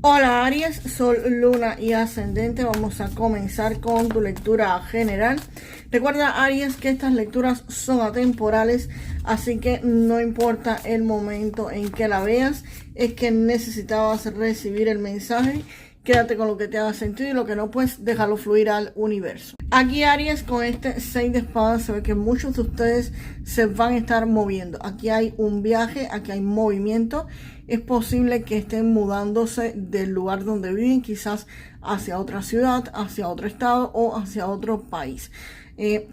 Hola Aries, Sol, Luna y Ascendente. Vamos a comenzar con tu lectura general. Recuerda, Aries, que estas lecturas son atemporales, así que no importa el momento en que la veas, es que necesitabas recibir el mensaje. Quédate con lo que te haga sentido y lo que no, pues déjalo fluir al universo. Aquí, Aries, con este 6 de espadas se ve que muchos de ustedes se van a estar moviendo. Aquí hay un viaje, aquí hay movimiento. Es posible que estén mudándose del lugar donde viven, quizás hacia otra ciudad, hacia otro estado o hacia otro país.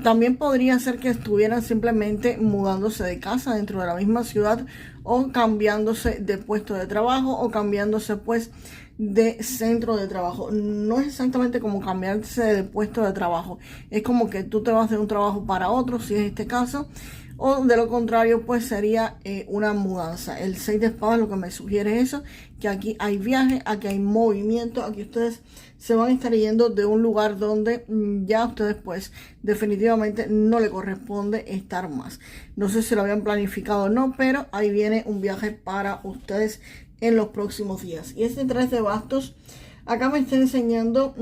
También podría ser que estuvieran simplemente mudándose de casa dentro de la misma ciudad, o cambiándose de puesto de trabajo, o cambiándose pues de centro de trabajo. No es exactamente como cambiarse de puesto de trabajo, es como que tú te vas de un trabajo para otro, si es este caso, o de lo contrario pues sería una mudanza. El 6 de espadas lo que me sugiere es eso, que aquí hay viaje, aquí hay movimiento, aquí ustedes se van a estar yendo de un lugar donde ya a ustedes pues definitivamente no le corresponde estar más. No sé si lo habían planificado o no, pero ahí viene un viaje para ustedes en los próximos días. Y este 3 de bastos acá me está enseñando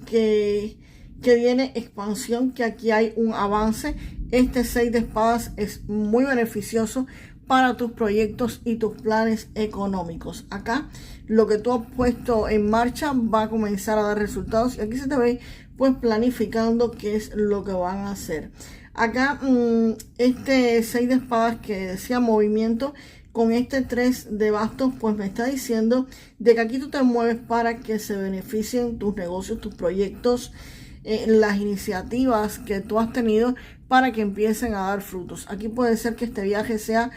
que viene expansión, que aquí hay un avance. Este 6 de espadas es muy beneficioso para tus proyectos y tus planes económicos. Acá lo que tú has puesto en marcha va a comenzar a dar resultados, y aquí se te ve pues planificando qué es lo que van a hacer. Acá este 6 de espadas que decía movimiento, con este 3 de bastos pues me está diciendo de que aquí tú te mueves para que se beneficien tus negocios, tus proyectos, las iniciativas que tú has tenido, para que empiecen a dar frutos. Aquí puede ser que este viaje sea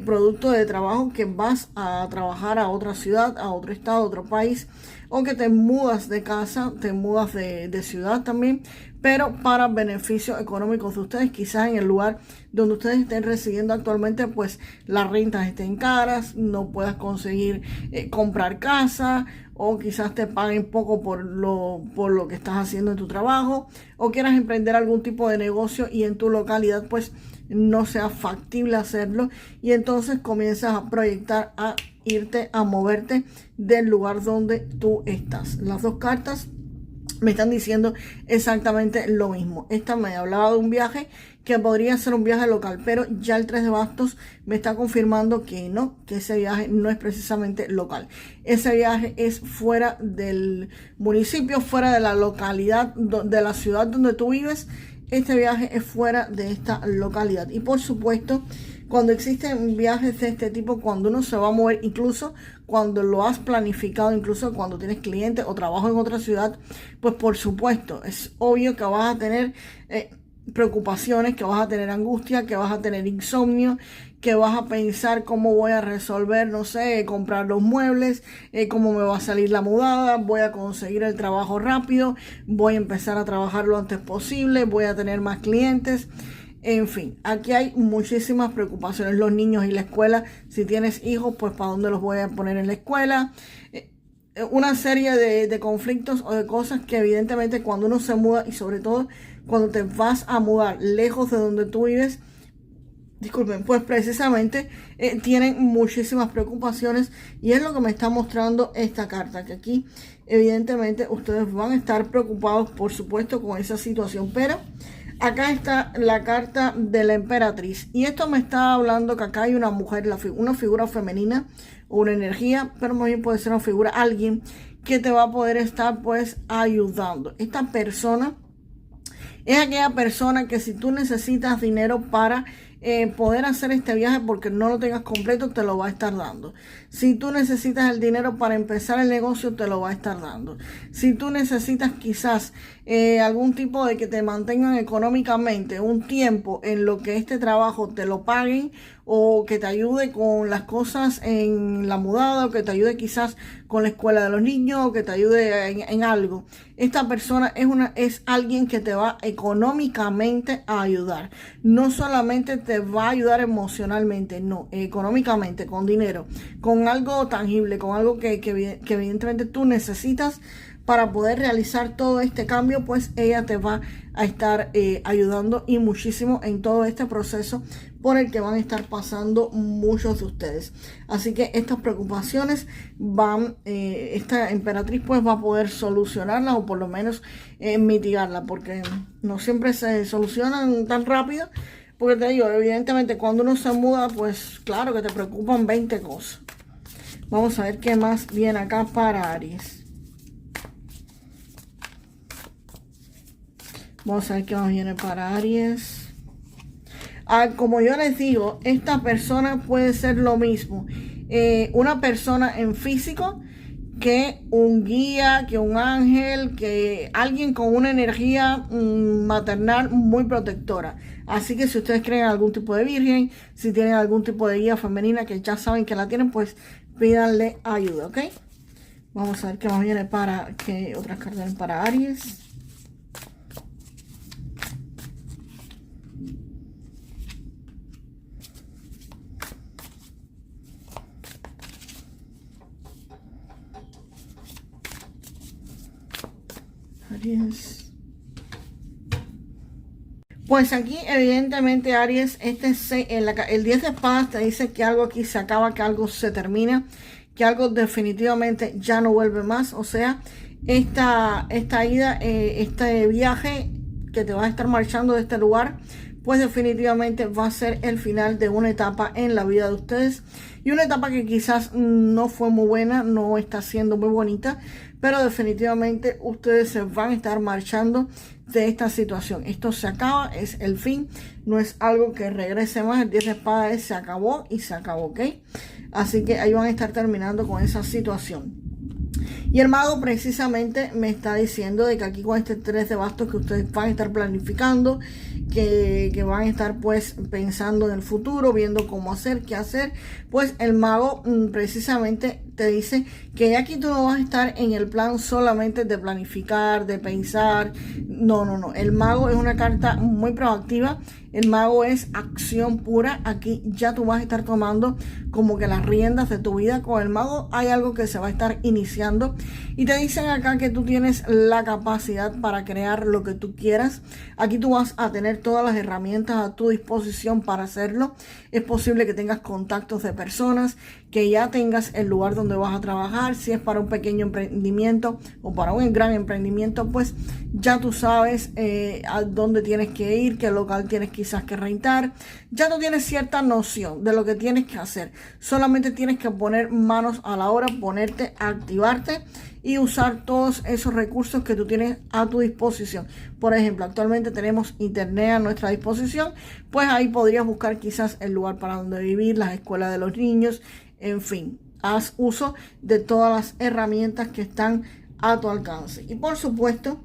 producto de trabajo, que vas a trabajar a otra ciudad, a otro estado, a otro país, o que te mudas de casa, te mudas de ciudad también, pero para beneficios económicos de ustedes. Quizás en el lugar donde ustedes estén residiendo actualmente pues las rentas estén caras, no puedas conseguir comprar casa, o quizás te paguen poco por lo que estás haciendo en tu trabajo, o quieras emprender algún tipo de negocio y en tu localidad pues no sea factible hacerlo, y entonces comienzas a proyectar a irte, a moverte del lugar donde tú estás. Las dos cartas me están diciendo exactamente lo mismo. Esta me hablaba de un viaje que podría ser un viaje local, pero ya el 3 de bastos me está confirmando que no, que ese viaje no es precisamente local. Ese viaje es fuera del municipio, fuera de la localidad, de la ciudad donde tú vives. Este viaje es fuera de esta localidad. Y por supuesto, cuando existen viajes de este tipo, cuando uno se va a mover, incluso cuando lo has planificado, incluso cuando tienes clientes o trabajo en otra ciudad, pues por supuesto, es obvio que vas a tener preocupaciones, que vas a tener angustia, que vas a tener insomnio, que vas a pensar cómo voy a resolver, no sé, comprar los muebles, cómo me va a salir la mudada, voy a conseguir el trabajo rápido, voy a empezar a trabajar lo antes posible, voy a tener más clientes. En fin, aquí hay muchísimas preocupaciones. Los niños y la escuela, si tienes hijos, pues ¿para dónde los voy a poner en la escuela? Una serie de conflictos o de cosas que evidentemente cuando uno se muda, y sobre todo cuando te vas a mudar lejos de donde tú vives, disculpen, pues precisamente tienen muchísimas preocupaciones, y es lo que me está mostrando esta carta, que aquí evidentemente ustedes van a estar preocupados, por supuesto, con esa situación. Pero acá está la carta de la emperatriz, y esto me está hablando que acá hay una mujer, una figura femenina o una energía, pero más bien puede ser una figura, alguien que te va a poder estar pues ayudando. Esta persona es aquella persona que si tú necesitas dinero para poder hacer este viaje, porque no lo tengas completo, te lo va a estar dando. Si tú necesitas el dinero para empezar el negocio, te lo va a estar dando. Si tú necesitas quizás algún tipo de que te mantengan económicamente un tiempo en lo que este trabajo te lo paguen, o que te ayude con las cosas en la mudada, o que te ayude quizás con la escuela de los niños, o que te ayude en algo, esta persona es alguien que te va económicamente a ayudar. No solamente te va a ayudar emocionalmente, no, económicamente, con dinero, con algo tangible, con algo que evidentemente tú necesitas para poder realizar todo este cambio. Pues ella te va a estar ayudando, y muchísimo, en todo este proceso por el que van a estar pasando muchos de ustedes. Así que estas preocupaciones esta emperatriz pues va a poder solucionarlas, o por lo menos mitigarlas, porque no siempre se solucionan tan rápido. Porque te digo, evidentemente cuando uno se muda, pues claro que te preocupan 20 cosas. Vamos a ver qué más viene acá para Aries. Vamos a ver qué más viene para Aries. Como yo les digo, esta persona puede ser lo mismo. Una persona en físico, que un guía, que un ángel, que alguien con una energía maternal muy protectora. Así que si ustedes creen algún tipo de virgen, si tienen algún tipo de guía femenina que ya saben que la tienen, pues pídanle ayuda, ¿ok? Vamos a ver qué más viene para, qué otras cartas vienen para Aries. Aries. Pues aquí evidentemente Aries, el 10 de espadas te dice que algo aquí se acaba, que algo se termina, que algo definitivamente ya no vuelve más. O sea, esta ida, este viaje que te vas a estar marchando de este lugar, pues definitivamente va a ser el final de una etapa en la vida de ustedes. Y una etapa que quizás no fue muy buena, no está siendo muy bonita, pero definitivamente ustedes se van a estar marchando de esta situación. Esto se acaba, es el fin, no es algo que regrese más. El 10 de espadas se acabó y se acabó, ¿ok? Así que ahí van a estar terminando con esa situación. Y el mago precisamente me está diciendo de que aquí con este 3 de bastos que ustedes van a estar planificando, que van a estar pues pensando en el futuro, viendo cómo hacer, qué hacer. Pues el mago precisamente te dice que aquí tú no vas a estar en el plan solamente de planificar, de pensar. No. El mago es una carta muy proactiva. El mago es acción pura. Aquí ya tú vas a estar tomando como que las riendas de tu vida. Con el mago hay algo que se va a estar iniciando. Y te dicen acá que tú tienes la capacidad para crear lo que tú quieras. Aquí tú vas a tener todas las herramientas a tu disposición para hacerlo. Es posible que tengas contactos de personas, que ya tengas el lugar donde vas a trabajar. Si es para un pequeño emprendimiento o para un gran emprendimiento, pues ya tú sabes a dónde tienes que ir, qué local tienes quizás que rentar. Ya tú tienes cierta noción de lo que tienes que hacer. Solamente tienes que poner manos a la obra, ponerte a activarte y usar todos esos recursos que tú tienes a tu disposición. Por ejemplo, actualmente tenemos internet a nuestra disposición, pues ahí podrías buscar quizás el lugar para donde vivir, las escuelas de los niños, en fin, haz uso de todas las herramientas que están a tu alcance. Y por supuesto,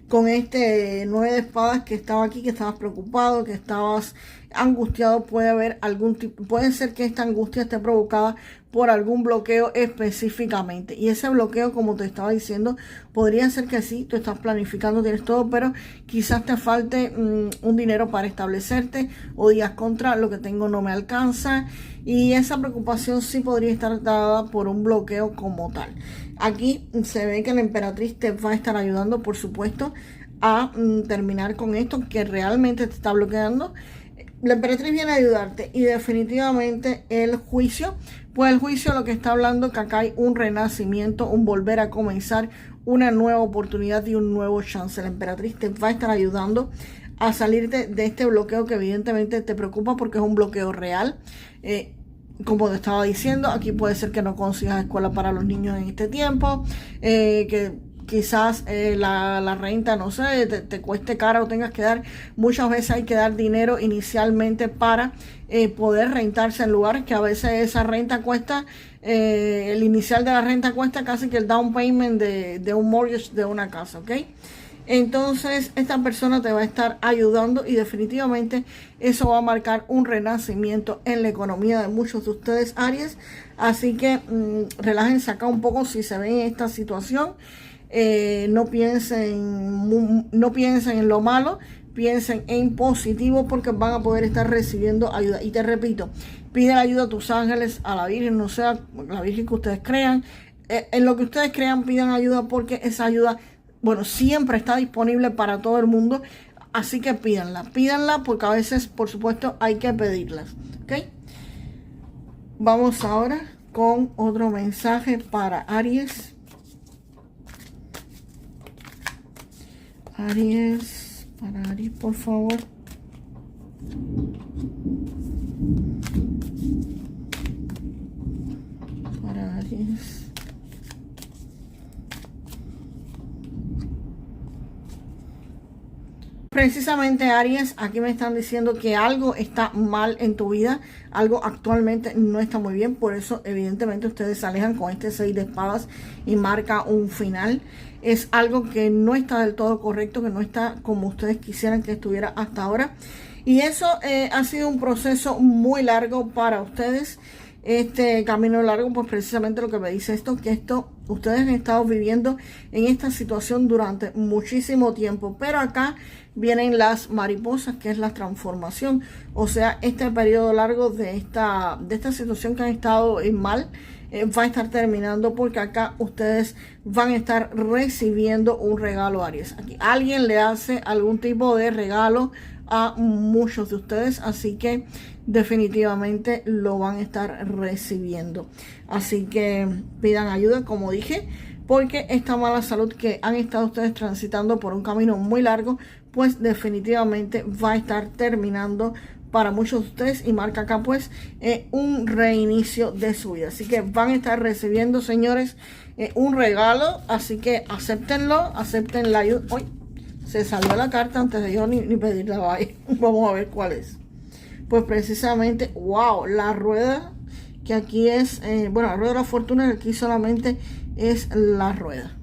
con este 9 de espadas que estaba aquí, que estabas preocupado, que estabas angustiado, puede ser que esta angustia esté provocada por algún bloqueo específicamente. Y ese bloqueo, como te estaba diciendo, podría ser que sí, tú estás planificando, tienes todo, pero quizás te falte un dinero para establecerte, o digas contra lo que tengo no me alcanza. Y esa preocupación sí podría estar dada por un bloqueo como tal. Aquí se ve que la emperatriz te va a estar ayudando, por supuesto, a terminar con esto que realmente te está bloqueando. La emperatriz viene a ayudarte, y definitivamente el juicio, pues el juicio lo que está hablando que acá hay un renacimiento, un volver a comenzar, una nueva oportunidad y un nuevo chance. La emperatriz te va a estar ayudando a salirte de este bloqueo que evidentemente te preocupa, porque es un bloqueo real. Como te estaba diciendo, aquí puede ser que no consigas escuela para los niños en este tiempo, que quizás la renta, no sé, te cueste cara, o tengas que dar, muchas veces hay que dar dinero inicialmente para poder rentarse en lugares que a veces esa renta cuesta, el inicial de la renta cuesta casi que el down payment de un mortgage de una casa, ¿ok? Entonces esta persona te va a estar ayudando, y definitivamente eso va a marcar un renacimiento en la economía de muchos de ustedes, Aries. Así que relájense acá un poco si se ven en esta situación. No piensen en lo malo, piensen en positivo, porque van a poder estar recibiendo ayuda. Y te repito, pide ayuda a tus ángeles, a la Virgen, no sea la Virgen que ustedes crean, en lo que ustedes crean, pidan ayuda, porque esa ayuda, bueno, siempre está disponible para todo el mundo. Así que pídanla porque a veces, por supuesto, hay que pedirlas. ¿Ok? Vamos ahora con otro mensaje para Aries. Aries, para Aries, por favor. Para Aries. Precisamente Aries, aquí me están diciendo que algo está mal en tu vida, algo actualmente no está muy bien, por eso evidentemente ustedes se alejan con este 6 de espadas y marca un final. Es algo que no está del todo correcto, que no está como ustedes quisieran que estuviera hasta ahora. Y eso ha sido un proceso muy largo para ustedes. Este camino largo, pues precisamente lo que me dice esto, que ustedes han estado viviendo en esta situación durante muchísimo tiempo, pero acá vienen las mariposas, que es la transformación. O sea, este periodo largo de esta situación que han estado mal, va a estar terminando, porque acá ustedes van a estar recibiendo un regalo, Aries. Aquí alguien le hace algún tipo de regalo a muchos de ustedes, así que definitivamente lo van a estar recibiendo. Así que pidan ayuda, como dije, porque esta mala salud que han estado ustedes transitando por un camino muy largo, pues definitivamente va a estar terminando para muchos de ustedes, y marca acá pues un reinicio de su vida. Así que van a estar recibiendo, señores, un regalo, así que acéptenlo, acepten la ayuda. ¡Uy! Se salió la carta antes de yo ni pedirla. Vamos a ver cuál es. Pues precisamente, wow, la rueda, que aquí es, bueno, la rueda de la fortuna, que aquí solamente es la rueda.